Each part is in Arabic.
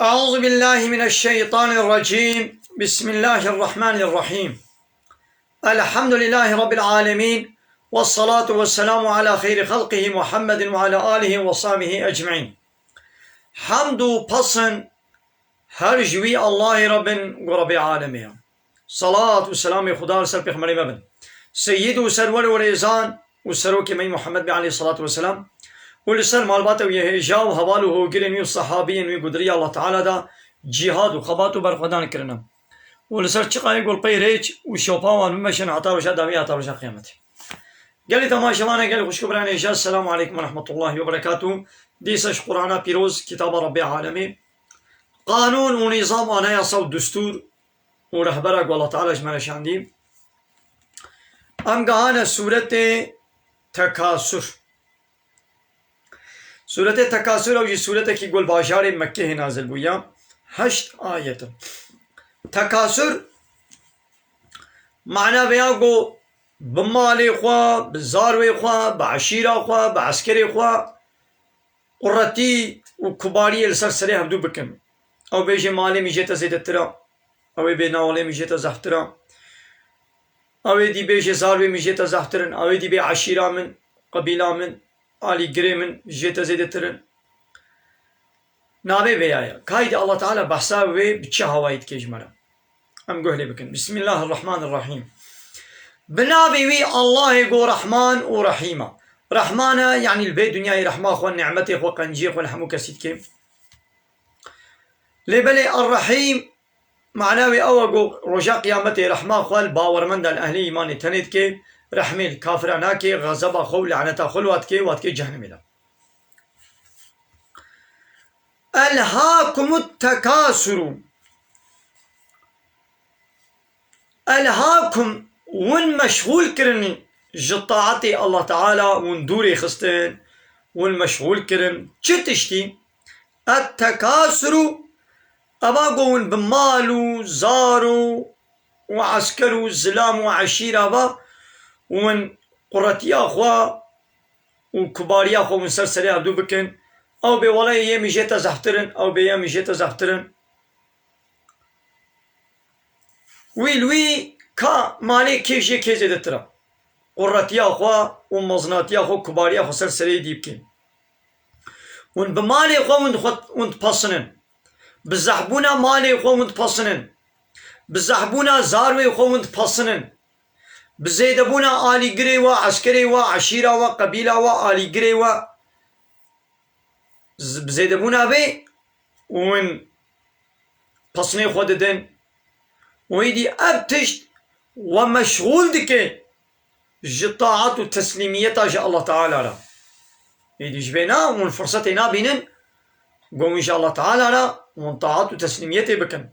أعوذ بالله من الشيطان الرجيم. بسم الله الرحمن الرحيم. الحمد لله رب العالمين، والصلاة والسلام على خير خلقه محمد وعلى آله وصحبه أجمعين. حمد و پسن هر جوی الله ربن و رب العالمين. صلاة و سلام خدا سر پیغمبر مبن سيد و سرور و ريزان و سروك مي محمد عليه الصلاة والسلام ولسر مالبات و يهجا و حوال و گرن و صحابين و قدري الله تعالى دا جهاد و خبات و برخدان کرنا ولسر چقای گل پی ریچ و شوپاوان ممشن عطا وشا داوی عطا وشا قيامتي. قال تماشوانا قال خوش كبران إجاز. السلام عليكم ورحمة الله وبركاته. ديسش قرآن بيروز كتاب رب العالمين. قانون و نظام ونياسة و دستور و رهبرك والله تعالى جمال شاندي. ام قهانا سورة تكاثر. سورة تكاثر او سورة كي قول باشار مكة نازل بويا 8 آية. تكاثر معنى بياغو بمالي خوا بزاروي خوا بعشيرة خوا بعسكري خوا قرتي وكباري السرسري هبدو بكم او بيجي مالي ميجيتا زيدترا او بيناولي ميجيتا زهترا او دي بيجي زاروي ميجيتا زهترن او دي بي عشيرة من قبيلة من آلي قري من جيتا زيدترن نابي بيايا كايد الله تعالى بحساوي بتشا هوايد كيجمرا ام قهلي بكن. بسم الله الرحمن الرحيم. بنابي وي الله يقول رحمن ورحيمة. رحمانا يعني البيت دنياي رحمة اخوان نعمتي اخوان قنجي اخوان حمو كسيد كيف لبلي الرحيم معناوي اوغو رجاء قيامتي رحمة اخوان باور من دال اهلي ايماني تنيد كي رحمي الكافرانا كي غضب خو لعنتا خلوات كي وات كي جهنمي لا. ألهاكم التكاثر. ألهاكم ون مشغول كرن جطاعتي الله تعالى ون دوري خستن ون مشغول كرن چتشتي التكاثر أباقو ون بمالو زارو وعسكرو زلام وعشيرة با ون قرتيا خوا وكباريا خوا ون سرسري عبدو بكن او بي ولا يمي جيتا زحترن او بي يمي جيتا زحترن ويلوي كا مالي كيجي كيزي دترا قرتيا خوا ومزناتيا خوا كباريا خوا سرسري ديبكن ون بمالي خوا ون تبصنن بزحبونا مالي خوا ون تبصنن بزحبونا زاروي خوا ون تبصنن بزيدبونا آلي قري وعسكري وعشيرة وقبيلة وآلي قري و بزيدبونا بي ون بصني خوا ددن ويدي أبتشت ومشغول دكي جطاعات وتسليمية جاء الله تعالى لا يدي جبنا ون فرصتنا بينن قوم إن شاء الله تعالى لا ون طاعات وتسليمية بكن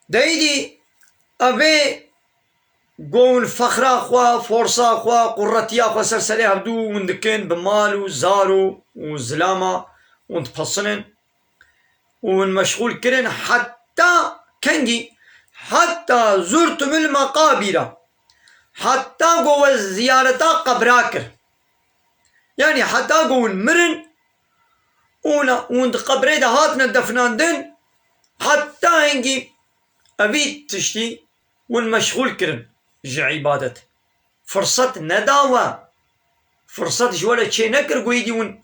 دايدي أبي قوم فخرا خوا فرصة خوا قرتيا خوا سرسري هبدو ون دكن بمالو زارو وزلامة ون تبصنن ون مشغول كرن حتى كنجي حتى زرتم المقابر حتى قوة زيارة قبراكر يعني حتى قوة مرن وند قبري ده هاتنا دفنان دن حتى هنجي أبيت تشتي ون مشغول كرن جا عبادت فرصة نداوة فرصة جوالة شي نكر قويدي ون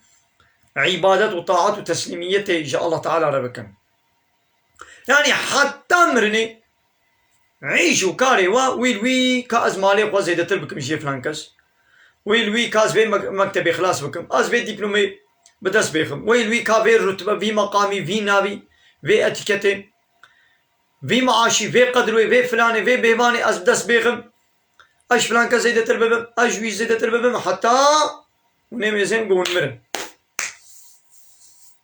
عبادت وطاعات وتسليمية جاء الله تعالى ربكم يعني حتى مرني عيشوا كاري ويلوي كاز مالي خوا زيدتر بكم شي فلانكس ويلوي كاز بي مكتبي خلاص بكم از بي دبلومي بدس بيخم ويلوي كافي رتبة في مقامي في نابي في اتيكتي في معاشي في قدروي في فلاني في بيباني از بدس بيخم اش فلانكا زيدتر ببم اجوي زيدتر ببم حتى ونميزين قون مرن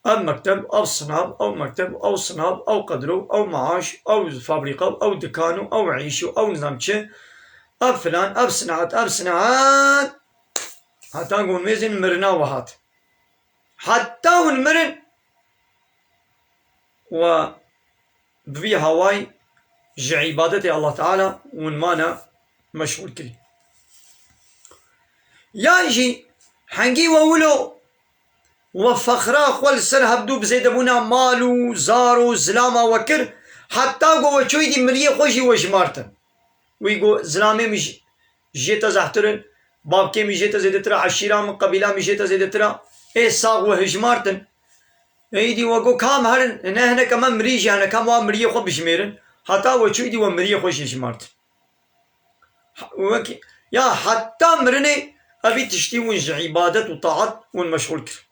أو مكتب أو صناب أو مكتب أو صناب أو قدرو أو معاش أو فابريقة أو دكانو أو عيشو أو نظامشة أو فلان أو صناعات حتى نقول ميزن مرنا وهات حتى ونمرن و بفي هواي جا عبادة الله تعالى ونمانا مشغول كري ياجي حنجي وولو وفخرا خوال سر هبدو بزيدبونا مالو زارو زلاما وكر حتى قو وچوي دي مريه خوشي وشمارتن ويقو زلامي مش جيتا زحترن بابكي مش جيتا زيدترا عشيرا من قبيلة مش جيتا زيدترا ايه ساق وهجمارتن ايدي وقو كام هرن هنا كمان مريجي هنا كام وان مريه خو بشميرن حتى وچوي دي ومريه خوشي وشمارتن يا حتى مرني أبي تشتي ونج عبادة وطاعت ونمشغول كر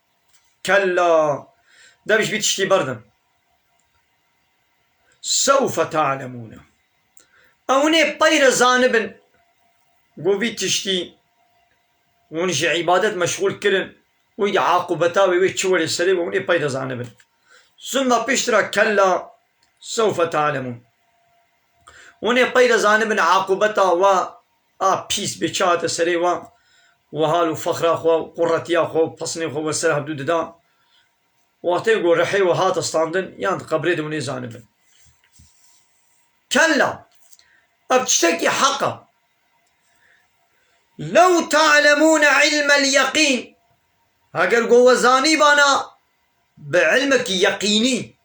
كلا ده مش بتشتي بردم سوف تعلمون أوني بير زانبن قوبي تشتي ونج عبادة مشغول كرن ويدي عاقبتا ويتشور السريب وني بير زانبن ثم بيشترا كلا سوف تعلمون وني بير زانبن عاقبتا و بيس بيشات السريب وهالو فخرا خو قرتيا خو بصني خو وسره حدود دا وقتي قول رحي وهات استاندن يعني قبري دوني زانبن كلا ابتشتكي حقا لو تعلمون علم اليقين اگر قو وزاني بانا بعلمك يقيني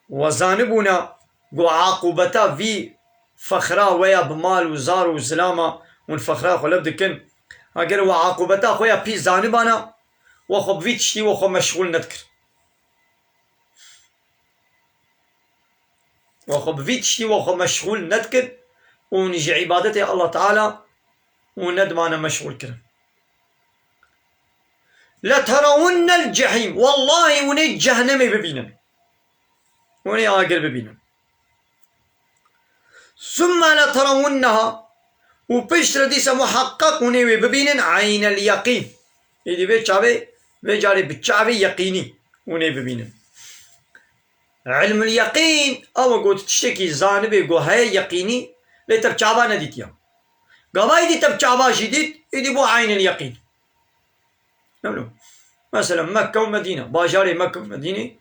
وزانبونا قو عاقبتا في فخرا ويا بمال وزار وزلامة ونفخرا خو لبدكن اگر و عاقبتا خويا بي زانبانا وخو بفيتشتي وخو مشغول ندكر وخو بفيتشتي وخو مشغول ندكر ونجي عبادتي الله تعالى وندمانا مشغول كرم لترون الجحيم والله وني جهنم ببينن وني آقر ببينن ثم لترونها وبشتر ديسا محقق ونوي ببينن عين اليقين يدي بيتشابي بيجاري بتشابي يقيني ونوي ببينن علم اليقين او قلت تشتكي زانبي قو هاي يقيني لتبشابا نديتيا قبا يدي تبشابا شديد يدي بو عين اليقين نمنو مثلا مكة ومدينة باجاري مكة ومدينة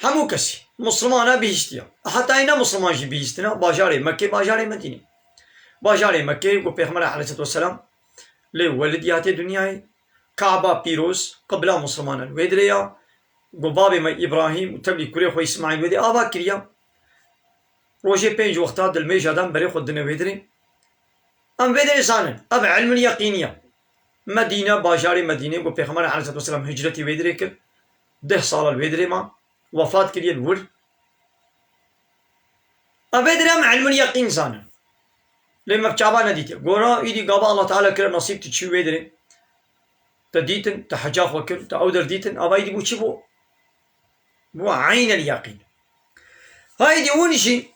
همو كسي مسلمانا بيشتيا حتى اينا مسلمان جي بيشتنا باجاري مكة باجاري مدينة باجاري مكة وبيغمبر عليه الصلاة والسلام لي ولديات دنياي كعبة بيروس قبل مسلمان الويدريا بابي ما إبراهيم وتبلي كوري خو إسماعيل ودي آبا كريا روجي بينج وقتا دل ميجادان بري خود دنا ويدري أم ويدري سانن أب علم اليقينية مدينة باجاري مدينة وبيغمبر عليه الصلاة والسلام هجرتي ويدري كر 10 سال الويدري ما وفاة كريا الور أم ويدري أم علم اليقين سانن لما بچابا نديتي غورا يدي قابا الله تعالى كره نصيب تشي ويدري تديتن تحجاخ وكر تأودر ديتن أبا يدي بو چبو بو عين اليقين هايدي ونشي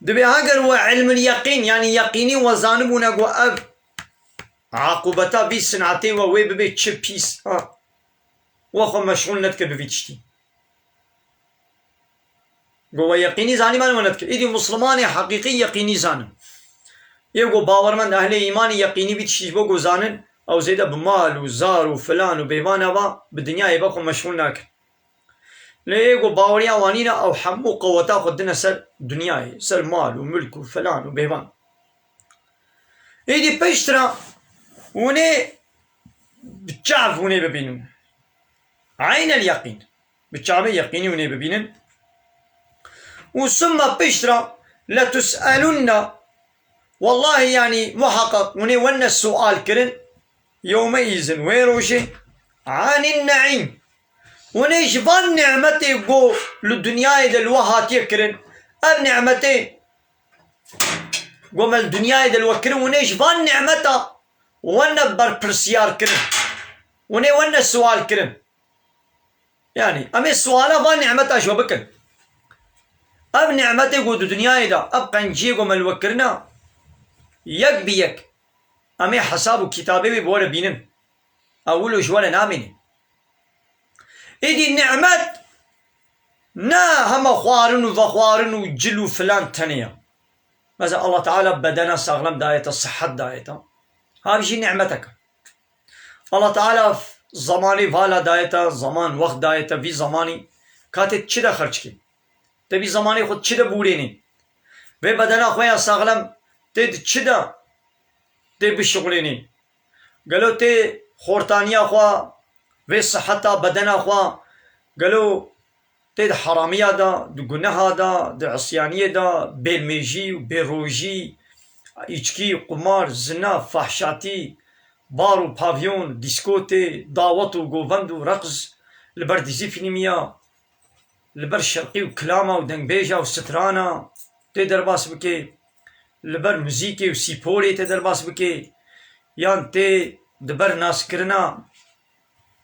دبي هاجر هو علم اليقين يعني يقيني وزانبونا قو أب عاقبتا بي سنعتي ووي ببي تشي بيس وخو مشغول ندك بفيتشتي قوة يقيني زاني ما نذكر إذا مسلمان حقيقي يقيني زانن يبقوا باورمند أهل إيمان يقيني بتشيبوا جو زانن أو زيدا بمال وزار وفلان وبيمان أبا بالدنيا يبقوا مشغول ناكل ليقوا باوريا وانينا أو حمو قوتا خدنا سر دنياي سر مال وملك وفلان وبيمان إذا بيشترا وني بتشعف وني ببينون عين اليقين بتشعف يقيني وني ببينن وثم بشرى لتسألن والله يعني محقق وني ون السؤال كرن يومئذ ويروشي عن النعيم وني جبان نعمتي قو للدنيا دلوهات يكرن اب نعمتي قوم الدنيا دلوكرن وني جبان نعمتا ون برسيار كرن وني ون السؤال كرن يعني امي السؤال بان نعمتا شو بكن اب نعمتي قود دنياي دا اب قنجيكو ملوكرنا يك بيك امي حساب كتابي بولا بينن اولو شوالا نامين ايدي النعمت نا هم خوارن وفخوارن وجل وفلان تانية مثلا الله تعالى بدنا ساغلم دايتا الصحة دايتا هذه شي نعمتك الله تعالى زماني فالا دايتا زمان وقت دايتا في زماني كاتت چدا خرج کی تبي زماني خود چدا بوريني و بدنا خويا ساغلم تد چدا تبي شغليني قالوا تي خورتانيا خوا في صحتا بدنا خوا قالوا تي دا حرامية دا قناها دا عصيانية دا بالميجي وبالروجي إيشكي قمار زنا فحشاتي بارو بافيون ديسكوتي داوتو غوفندو رقص لبر ديزي فيلميا لبر الشرقي وكلاما ودنبيجا وسترانا تقدر باس بكي لبر موزيكي وسيبولي تقدر باس بكي يان تي دبر ناس كرنا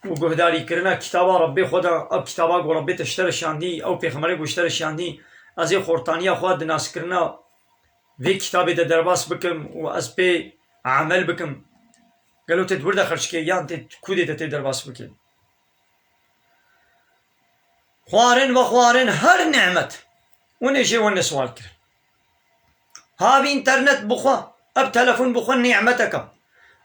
وقهداري كرنا كتابا ربي خدا اب كتابا قو ربي تشتر شاندي او پیغمبر قو اشتر شاندي ازي خورتانيا خود ناس كرنا في كتابي دا درباس بكم واز بي عمل بكم قالوا تدور دا خرشكي يان تي كودي دا تي درباس بكي خوارن وخوارن هر نعمت ونجي ونسوال كر هاوي انترنت بخوا اب تلفون بخوا نعمتك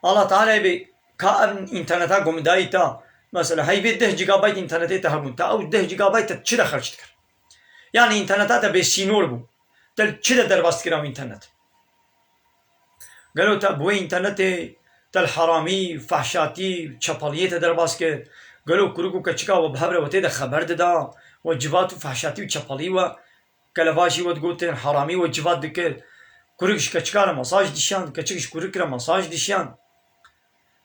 الله تعالى بي كأن انترنتا قوم دايتا مثلا هاي بي 10 جيجا بايت انترنتي تهبون تا او 10 جيجا بايت تشدا خرجت كر يعني انترنتا بي سينور بو تل تشدا درباست كرام انترنت قالوا تا بوي انترنتي تل حرامي فحشاتي چپالية درباست كر قالوا كروكو كچكا وبهبره وتي دا خبر دا وجبات وفحشاتي وچپالي و كلفاشي وتقولتين حرامي وجبات دكر كروكش كچكا مساج ديشان كچكش كروكرا مساج ديشان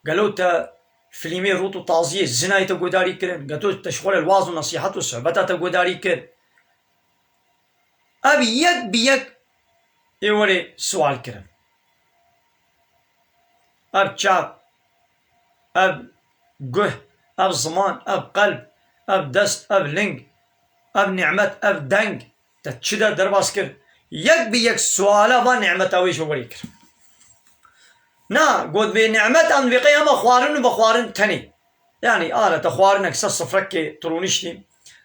قالوا تا فيلمي روتو تعزيه الزنا يتقوداري كرن قالوا تشغل الواز والنصيحات والصحبات تقوداري كرن اب يك بيك يوري سؤال كرن اب چاپ اب قه اب زمان اب قلب اب دست اب لنگ اب نعمت اب دنگ تتشدا درباس كرن يك بيك سؤالا و نعمت اويش وري كرن نا قد بنعمت أن بقيامة خوارن وبخوارن تاني يعني أنا تخوارنك صفرك ترونشتي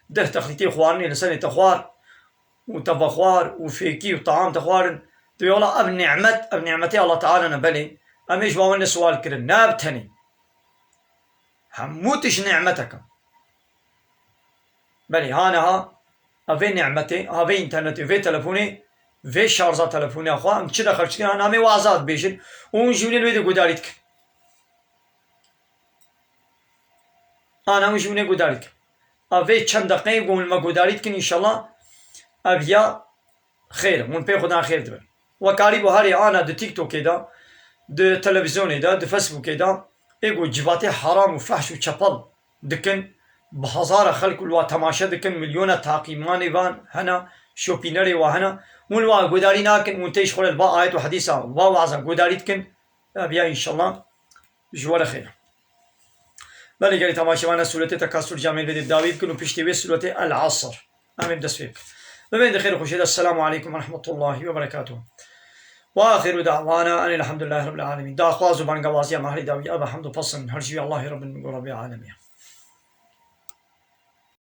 ده تخليتي خوارني لسنة تخوار وتبخوار وفيكي وطعام تخوارن تقول أب نعمتي الله تعالى نبلي أميش باون سؤال كرن ناب تاني هموتش نعمتك بلي هانها أفي نعمتي أفي إنترنتي أفي تلفوني في شارجة تلفوني أخوة أم كده خرجت كنا نامي وعزات بيشن ونجوني الويدو قداريتك أنا ونجوني قداريتك أفي چند دقيقة قوم ما قداريتك إن شاء الله أبيا خير من بي خدا خير دبر وكاري بهاري أنا دو تيك توك دا دو تلفزيون دا دو فيسبوك دا إيقو جباتي حرام وفحش وچپل دكن بهزار خلق الوا تماشا دكن مليون تاقيماني وان هنا شوبينري وهنا ونوا قداري ناكن ونتيش خلال با آيات وحديثة ووعظة قداري تكن أبيا إن شاء الله جوار خير بلي قالي تماشوانا سورة تكاثر جامل بدي داويد كنو بيشتوي سورة العصر أمين دسويك ببين خير خوشيد السلام عليكم ورحمة الله وبركاته وآخر دعوانا أن الحمد لله رب العالمين دا أخوازو بانقوازيا مهري داوي أبا حمد فصل هرجي الله رب العالمين